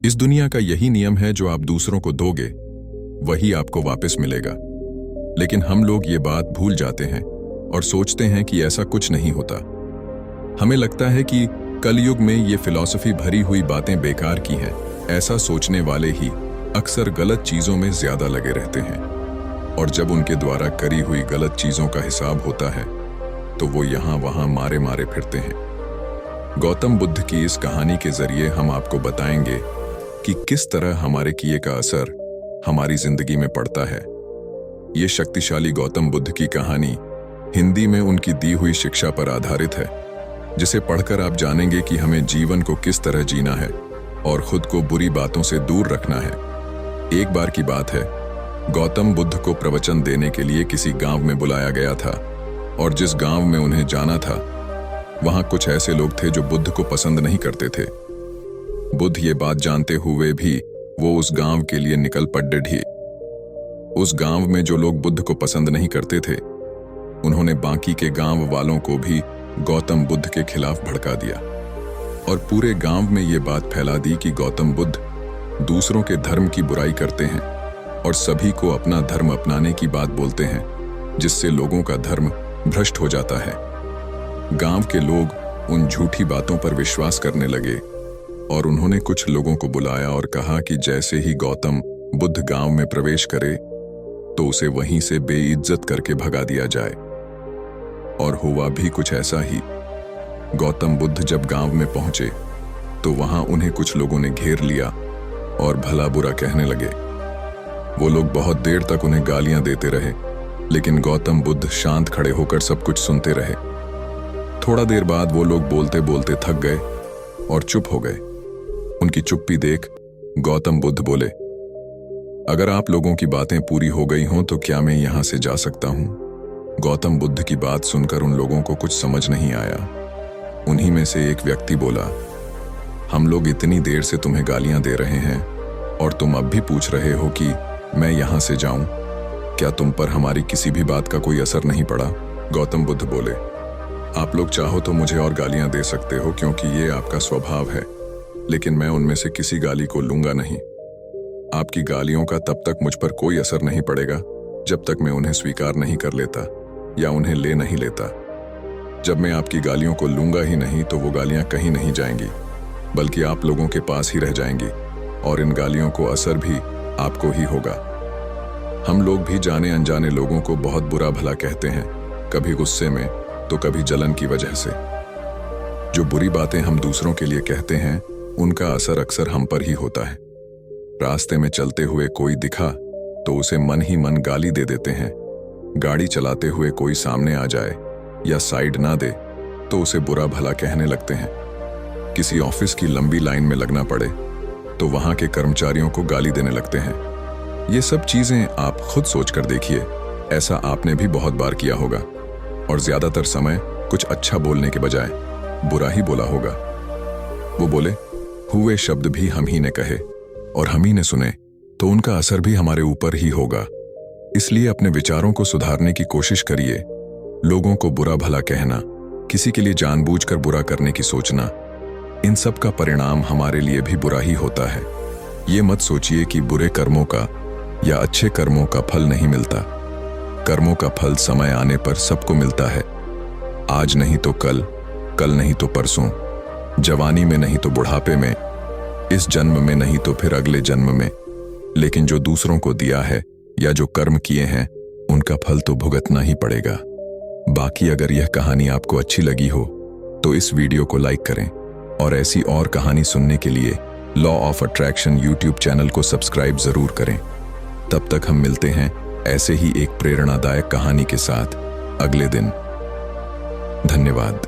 इस दुनिया का यही नियम है, जो आप दूसरों को दोगे वही आपको वापस मिलेगा। लेकिन हम लोग ये बात भूल जाते हैं और सोचते हैं कि ऐसा कुछ नहीं होता। हमें लगता है कि कलयुग में ये फिलॉसफी भरी हुई बातें बेकार की हैं। ऐसा सोचने वाले ही अक्सर गलत चीजों में ज्यादा लगे रहते हैं, और जब उनके द्वारा करी हुई गलत चीजों का हिसाब होता है तो वो यहां वहां मारे मारे फिरते हैं। गौतम बुद्ध की इस कहानी के जरिए हम आपको बताएंगे कि किस तरह हमारे किए का असर हमारी जिंदगी में पड़ता है। ये शक्तिशाली गौतम बुद्ध की कहानी हिंदी में उनकी दी हुई शिक्षा पर आधारित है, जिसे पढ़कर आप जानेंगे कि हमें जीवन को किस तरह जीना है और खुद को बुरी बातों से दूर रखना है। एक बार की बात है, गौतम बुद्ध को प्रवचन देने के लिए किसी गांव में बुलाया गया था, और जिस गांव में उन्हें जाना था वहां कुछ ऐसे लोग थे जो बुद्ध को पसंद नहीं करते थे। बुद्ध ये बात जानते हुए भी वो उस गांव के लिए निकल पड़े ढी। उस गांव में जो लोग बुद्ध को पसंद नहीं करते थे, उन्होंने बाकी के गांव वालों को भी गौतम बुद्ध के खिलाफ भड़का दिया और पूरे गांव में ये बात फैला दी कि गौतम बुद्ध दूसरों के धर्म की बुराई करते हैं और सभी को अपना धर्म अपनाने की बात बोलते हैं, जिससे लोगों का धर्म भ्रष्ट हो जाता है। गांव के लोग उन झूठी बातों पर विश्वास करने लगे और उन्होंने कुछ लोगों को बुलाया और कहा कि जैसे ही गौतम बुद्ध गांव में प्रवेश करे तो उसे वहीं से बेइज्जत करके भगा दिया जाए। और हुआ भी कुछ ऐसा ही। गौतम बुद्ध जब गांव में पहुंचे तो वहां उन्हें कुछ लोगों ने घेर लिया और भला बुरा कहने लगे। वो लोग बहुत देर तक उन्हें गालियां देते रहे, लेकिन गौतम बुद्ध शांत खड़े होकर सब कुछ सुनते रहे। थोड़ा देर बाद वो लोग बोलते बोलते थक गए और चुप हो गए। उनकी चुप्पी देख गौतम बुद्ध बोले, अगर आप लोगों की बातें पूरी हो गई हों तो क्या मैं यहां से जा सकता हूं? गौतम बुद्ध की बात सुनकर उन लोगों को कुछ समझ नहीं आया। उन्हीं में से एक व्यक्ति बोला, हम लोग इतनी देर से तुम्हें गालियां दे रहे हैं और तुम अब भी पूछ रहे हो कि मैं यहां से जाऊं? क्या तुम पर हमारी किसी भी बात का कोई असर नहीं पड़ा? गौतम बुद्ध बोले, आप लोग चाहो तो मुझे और गालियां दे सकते हो, क्योंकि ये आपका स्वभाव है, लेकिन मैं उनमें से किसी गाली को लूंगा नहीं। आपकी गालियों का तब तक मुझ पर कोई असर नहीं पड़ेगा जब तक मैं उन्हें स्वीकार नहीं कर लेता या उन्हें ले नहीं लेता। जब मैं आपकी गालियों को लूंगा ही नहीं तो वो गालियां कहीं नहीं जाएंगी, बल्कि आप लोगों के पास ही रह जाएंगी, और इन गालियों को असर भी आपको ही होगा। हम लोग भी जाने अनजाने लोगों को बहुत बुरा भला कहते हैं, कभी गुस्से में तो कभी जलन की वजह से। जो बुरी बातें हम दूसरों के लिए कहते हैं उनका असर अक्सर हम पर ही होता है। रास्ते में चलते हुए कोई दिखा तो उसे मन ही मन गाली दे देते हैं। गाड़ी चलाते हुए कोई सामने आ जाए या साइड ना दे तो उसे बुरा भला कहने लगते हैं। किसी ऑफिस की लंबी लाइन में लगना पड़े तो वहां के कर्मचारियों को गाली देने लगते हैं। ये सब चीजें आप खुद सोच कर देखिए, ऐसा आपने भी बहुत बार किया होगा, और ज्यादातर समय कुछ अच्छा बोलने के बजाय बुरा ही बोला होगा। वो बोले, हुए शब्द भी हम ही ने कहे और हम ही ने सुने, तो उनका असर भी हमारे ऊपर ही होगा। इसलिए अपने विचारों को सुधारने की कोशिश करिए। लोगों को बुरा भला कहना, किसी के लिए जानबूझकर बुरा करने की सोचना, इन सब का परिणाम हमारे लिए भी बुरा ही होता है। ये मत सोचिए कि बुरे कर्मों का या अच्छे कर्मों का फल नहीं मिलता। कर्मों का फल समय आने पर सबको मिलता है। आज नहीं तो कल, कल नहीं तो परसों, जवानी में नहीं तो बुढ़ापे में, इस जन्म में नहीं तो फिर अगले जन्म में। लेकिन जो दूसरों को दिया है या जो कर्म किए हैं उनका फल तो भुगतना ही पड़ेगा। बाकी अगर यह कहानी आपको अच्छी लगी हो तो इस वीडियो को लाइक करें, और ऐसी और कहानी सुनने के लिए law of attraction YouTube channel को सब्सक्राइब जरूर करें। तब तक हम मिलते हैं ऐसे ही एक प्रेरणादायक कहानी के साथ अगले दिन। धन्यवाद।